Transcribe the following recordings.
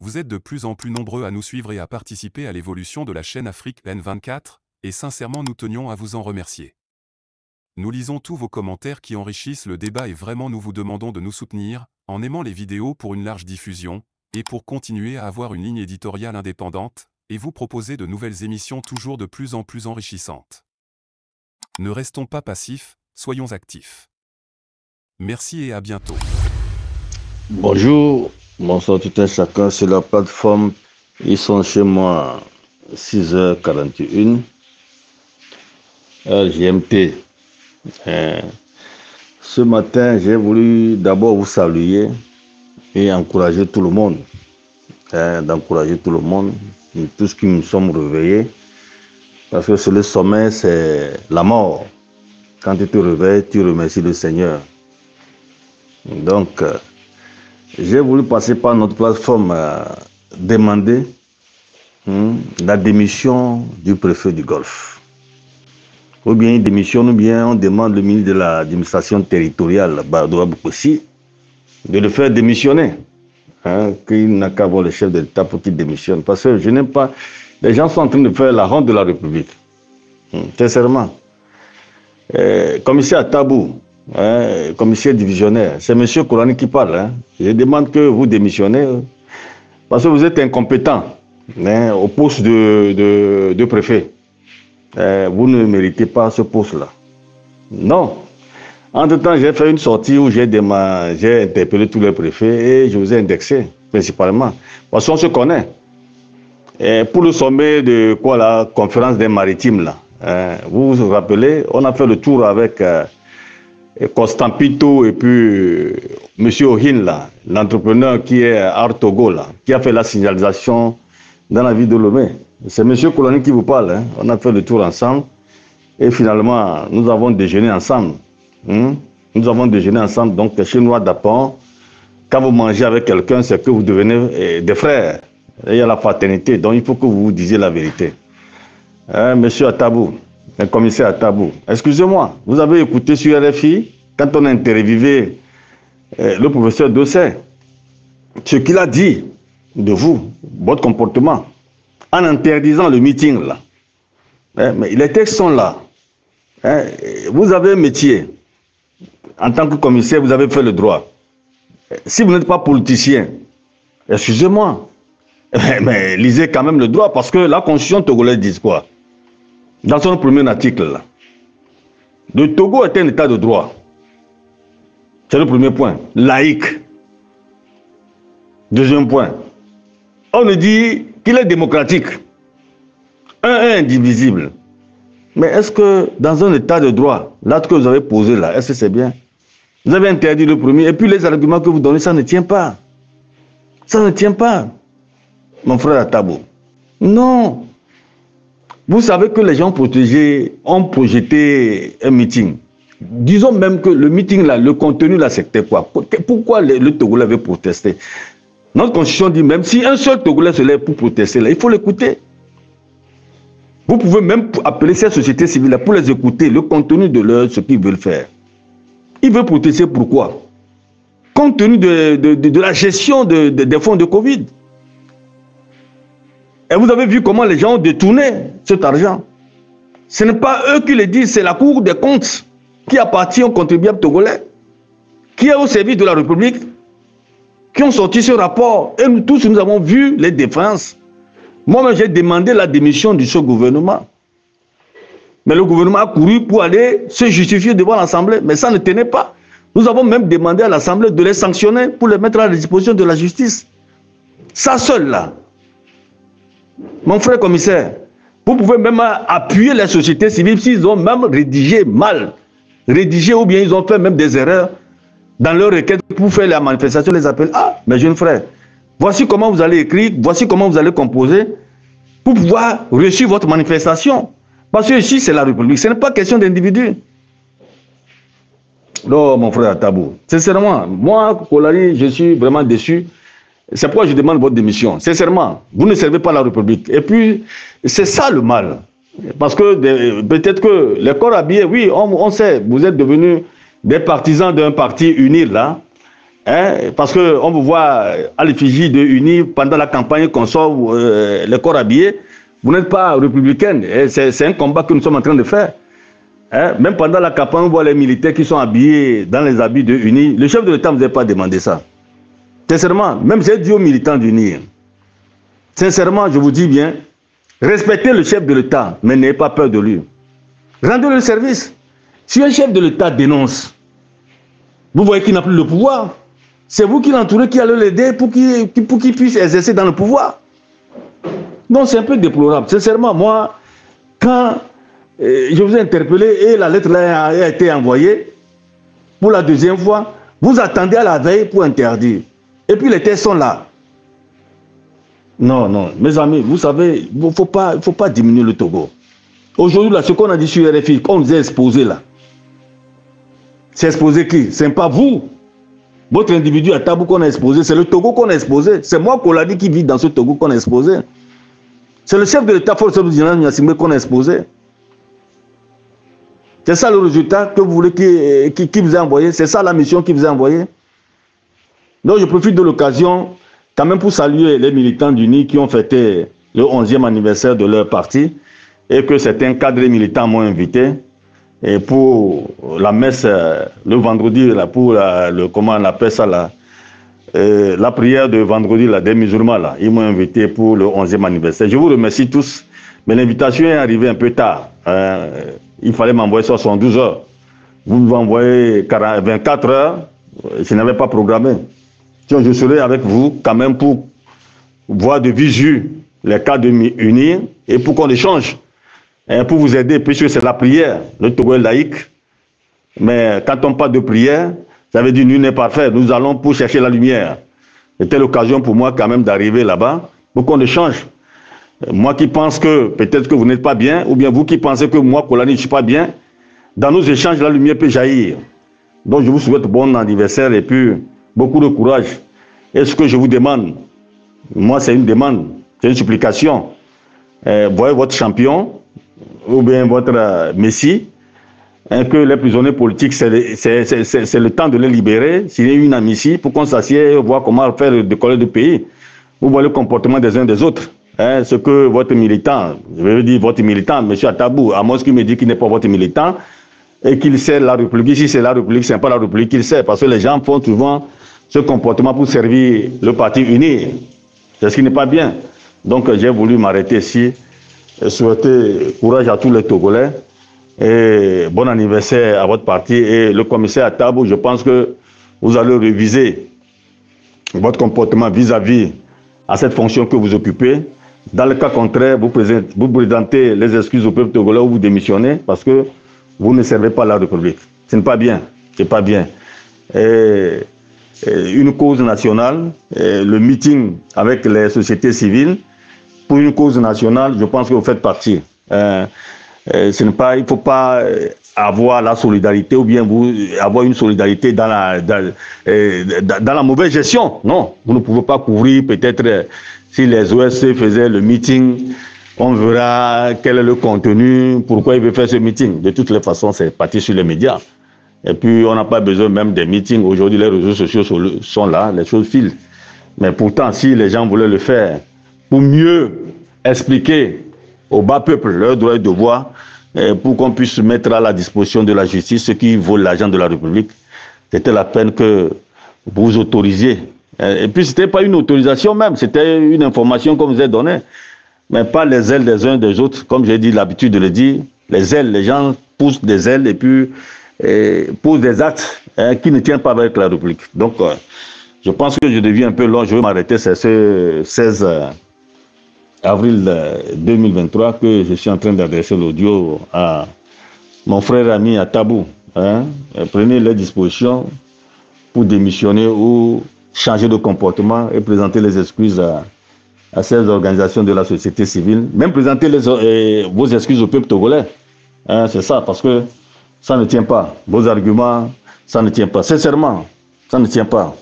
Vous êtes de plus en plus nombreux à nous suivre et à participer à l'évolution de la chaîne Afrique N24, et sincèrement nous tenions à vous en remercier. Nous lisons tous vos commentaires qui enrichissent le débat et vraiment nous vous demandons de nous soutenir, en aimant les vidéos pour une large diffusion, et pour continuer à avoir une ligne éditoriale indépendante, et vous proposer de nouvelles émissions toujours de plus en plus enrichissantes. Ne restons pas passifs, soyons actifs. Merci et à bientôt. Bonjour, bonsoir tout un chacun sur la plateforme. Ils sont chez moi 6h41, heure GMT. Ce matin, j'ai voulu d'abord vous saluer et encourager tout le monde. D'encourager tout le monde, tous qui nous sommes réveillés. Parce que sur le sommet, c'est la mort. Quand tu te réveilles, tu remercies le Seigneur. Donc, j'ai voulu passer par notre plateforme demander la démission du préfet du Golfe. Ou bien il démissionne, ou bien on demande le ministre de l'administration territoriale, Badoua Boukossi, de le faire démissionner. Qu'il n'a qu'à voir le chef de l'État pour qu'il démissionne. Parce que je n'aime pas... Les gens sont en train de faire la honte de la République. Sincèrement. Commissaire Tabou, commissaire divisionnaire, c'est M. Kourani qui parle. Je demande que vous démissionnez parce que vous êtes incompétent au poste de préfet. Vous ne méritez pas ce poste-là. Non. Entre-temps, j'ai fait une sortie où j'ai interpellé tous les préfets et je vous ai indexé, principalement. Parce qu'on se connaît. Et pour le sommet de quoi, la conférence des maritimes, là, vous vous rappelez, on a fait le tour avec Constant Pito et puis M. Ohin, là, l'entrepreneur qui est à Artogo, là, qui a fait la signalisation dans la ville de Lomé. C'est M. Koulani qui vous parle. On a fait le tour ensemble et finalement, nous avons déjeuné ensemble. Nous avons déjeuné ensemble, donc chez nous à Dapon. Quand vous mangez avec quelqu'un, c'est que vous devenez des frères. Et il y a la fraternité, donc il faut que vous vous disiez la vérité. Monsieur Atabou, le commissaire Atabou, excusez-moi, vous avez écouté sur RFI, quand on a interviewé le professeur Dossé, ce qu'il a dit de vous, votre comportement, en interdisant le meeting là. Mais les textes sont là. Vous avez un métier. En tant que commissaire, vous avez fait le droit. Si vous n'êtes pas politicien, excusez-moi, mais lisez quand même le droit, parce que la constitution togolaise dit quoi? Dans son premier article, là, le Togo est un état de droit. C'est le premier point. Laïque. Deuxième point. On nous dit qu'il est démocratique. Indivisible. Mais est-ce que dans un état de droit, l'acte que vous avez posé là, est-ce que c'est bien? Vous avez interdit le premier, et puis les arguments que vous donnez, ça ne tient pas. Ça ne tient pas. Mon frère Atabou. Non. Vous savez que les gens protégés ont projeté un meeting. Disons même que le meeting là, le contenu là, c'était quoi? Pourquoi le Togolais avait protesté? Notre constitution dit même si un seul Togolais se lève pour protester là, il faut l'écouter. Vous pouvez même appeler ces sociétés civiles là pour les écouter, le contenu de ce qu'ils veulent faire. Ils veulent protester pourquoi? Compte tenu de la gestion des fonds de Covid. Et vous avez vu comment les gens ont détourné cet argent. Ce n'est pas eux qui le disent, c'est la Cour des comptes qui appartient aux contribuables togolais, qui est au service de la République, qui ont sorti ce rapport. Et nous tous, nous avons vu les défenses. Moi-même, j'ai demandé la démission de ce gouvernement. Mais le gouvernement a couru pour aller se justifier devant l'Assemblée. Mais ça ne tenait pas. Nous avons même demandé à l'Assemblée de les sanctionner pour les mettre à la disposition de la justice. Ça seul, là. Mon frère commissaire, vous pouvez même appuyer les sociétés civiles s'ils ont même rédigé mal. Rédigé ou bien ils ont fait même des erreurs dans leur requête pour faire la manifestation, les appels. Ah, mes jeunes frères, voici comment vous allez écrire, voici comment vous allez composer pour pouvoir réussir votre manifestation. Parce que ici, c'est la République, ce n'est pas question d'individu. Non, mon frère Tabou, sincèrement, moi, Kolari, je suis vraiment déçu. C'est pourquoi je demande votre démission. Sincèrement, vous ne servez pas la République. Et puis, c'est ça le mal. Parce que peut-être que les corps habillés, oui, on sait, vous êtes devenus des partisans d'un parti uni là. Hein, parce qu'on vous voit à l'effigie de UNI pendant la campagne qu'on sort les corps habillés. Vous n'êtes pas républicaine. C'est un combat que nous sommes en train de faire. Hein, même pendant la campagne, on voit les militaires qui sont habillés dans les habits de UNI. Le chef de l'État ne vous a pas demandé ça. Sincèrement, même j'ai dit aux militants d'UNI, sincèrement, je vous dis bien, respectez le chef de l'État, mais n'ayez pas peur de lui. Rendez-le le service. Si un chef de l'État dénonce, vous voyez qu'il n'a plus le pouvoir, c'est vous qui l'entourez, qui allez l'aider pour qu'il puisse exercer dans le pouvoir. Non, c'est un peu déplorable. Sincèrement, moi, quand je vous ai interpellé et la lettre là a été envoyée, pour la deuxième fois, vous attendez à la veille pour interdire. Et puis les tests sont là. Non, non, mes amis, vous savez, il ne faut pas diminuer le Togo. Aujourd'hui, là, ce qu'on a dit sur RFI, qu'on nous a exposé là, c'est exposé qui? Ce n'est pas vous. Votre individu à Tabou qu'on a exposé, c'est le Togo qu'on a exposé. C'est moi, Kolani, qui vit dans ce Togo qu'on a exposé. C'est le chef de l'État, Force Générale Niassimbe, qu'on a exposé. C'est ça le résultat que vous voulez qui vous a envoyé. C'est ça la mission qui vous a envoyé. Donc je profite de l'occasion quand même pour saluer les militants d'UNI qui ont fêté le 11e anniversaire de leur parti et que certains cadres militants m'ont invité. Et pour la messe le vendredi, là, pour comment on appelle ça là, la prière de vendredi là, des musulmans, là, ils m'ont invité pour le 11e anniversaire. Je vous remercie tous, mais l'invitation est arrivée un peu tard. Il fallait m'envoyer 72 heures. Vous m'envoyez 24 heures, je n'avais pas programmé. Je serai avec vous quand même pour voir de visu les cas de unir et pour qu'on échange. Pour vous aider, puisque c'est la prière. Le Togo est laïque. Mais quand on parle de prière, ça veut dire nul n'est parfait. Nous allons pour chercher la lumière. C'était l'occasion pour moi quand même d'arriver là-bas pour qu'on échange. Moi qui pense que peut-être que vous n'êtes pas bien, ou bien vous qui pensez que moi, Kolani, je ne suis pas bien, dans nos échanges, la lumière peut jaillir. Donc je vous souhaite bon anniversaire et puis beaucoup de courage. Et ce que je vous demande, moi c'est une demande, c'est une supplication. Voyez votre champion, ou bien votre messie, que les prisonniers politiques, c'est le temps de les libérer, s'il y a une amnistie, pour qu'on s'assied et voir comment faire décoller le pays. Vous voyez le comportement des uns des autres. Ce que votre militant, je veux dire votre militant, M. Atabou, à moins qu'il me dit qu'il n'est pas votre militant, et qu'il sait la République. Si c'est la République, ce n'est pas la République qu'il sait, parce que les gens font souvent ce comportement pour servir le parti uni. C'est ce qui n'est pas bien. Donc j'ai voulu m'arrêter ici. Souhaiter courage à tous les Togolais et bon anniversaire à votre parti. Et le commissaire Atabou, je pense que vous allez réviser votre comportement vis-à-vis à cette fonction que vous occupez. Dans le cas contraire, vous présentez les excuses au peuple togolais ou vous démissionnez parce que vous ne servez pas la République. Ce n'est pas bien. C'est pas bien. Une cause nationale, le meeting avec les sociétés civiles, pour une cause nationale, je pense que vous faites partie. Il ne faut pas avoir la solidarité ou bien avoir une solidarité dans la mauvaise gestion. Non, vous ne pouvez pas couvrir peut-être si les OSC faisaient le meeting, on verra quel est le contenu, pourquoi il veut faire ce meeting. De toutes les façons, c'est parti sur les médias. Et puis, on n'a pas besoin même des meetings. Aujourd'hui, les réseaux sociaux sont là, les choses filent. Mais pourtant, si les gens voulaient le faire pour mieux expliquer au bas peuple leurs droits et devoirs, pour qu'on puisse mettre à la disposition de la justice ce qui vaut l'argent de la République, c'était la peine que vous autorisiez. Et puis, ce n'était pas une autorisation même, c'était une information qu'on vous a donnée. Mais pas les ailes des uns des autres, comme j'ai dit l'habitude de le dire. Les ailes, les gens poussent des ailes et puis posent des actes qui ne tiennent pas avec la République. Donc, je pense que je deviens un peu long, je vais m'arrêter, c'est ce 16 avril 2023 que je suis en train d'adresser l'audio à mon frère ami Atabou. Prenez les dispositions pour démissionner ou changer de comportement et présenter les excuses à ces organisations de la société civile. Même présenter vos excuses au peuple togolais. C'est ça, parce que ça ne tient pas. Vos arguments, ça ne tient pas. Sincèrement, ça ne tient pas.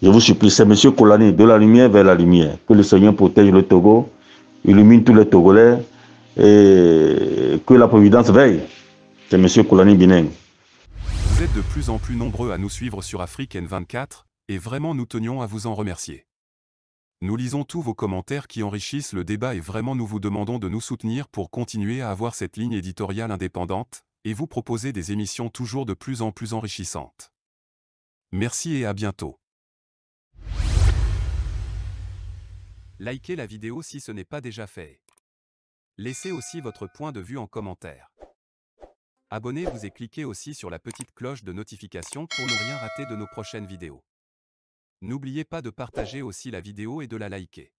Je vous supplie, c'est M. Kolani, de la lumière vers la lumière. Que le Seigneur protège le Togo, illumine tous les Togolais et que la Providence veille. C'est M. Kolani Bineng. Vous êtes de plus en plus nombreux à nous suivre sur Afrique N24 Et vraiment nous tenions à vous en remercier. Nous lisons tous vos commentaires qui enrichissent le débat et vraiment nous vous demandons de nous soutenir pour continuer à avoir cette ligne éditoriale indépendante, et vous proposer des émissions toujours de plus en plus enrichissantes. Merci et à bientôt. Likez la vidéo si ce n'est pas déjà fait. Laissez aussi votre point de vue en commentaire. Abonnez-vous et cliquez aussi sur la petite cloche de notification pour ne rien rater de nos prochaines vidéos. N'oubliez pas de partager aussi la vidéo et de la liker.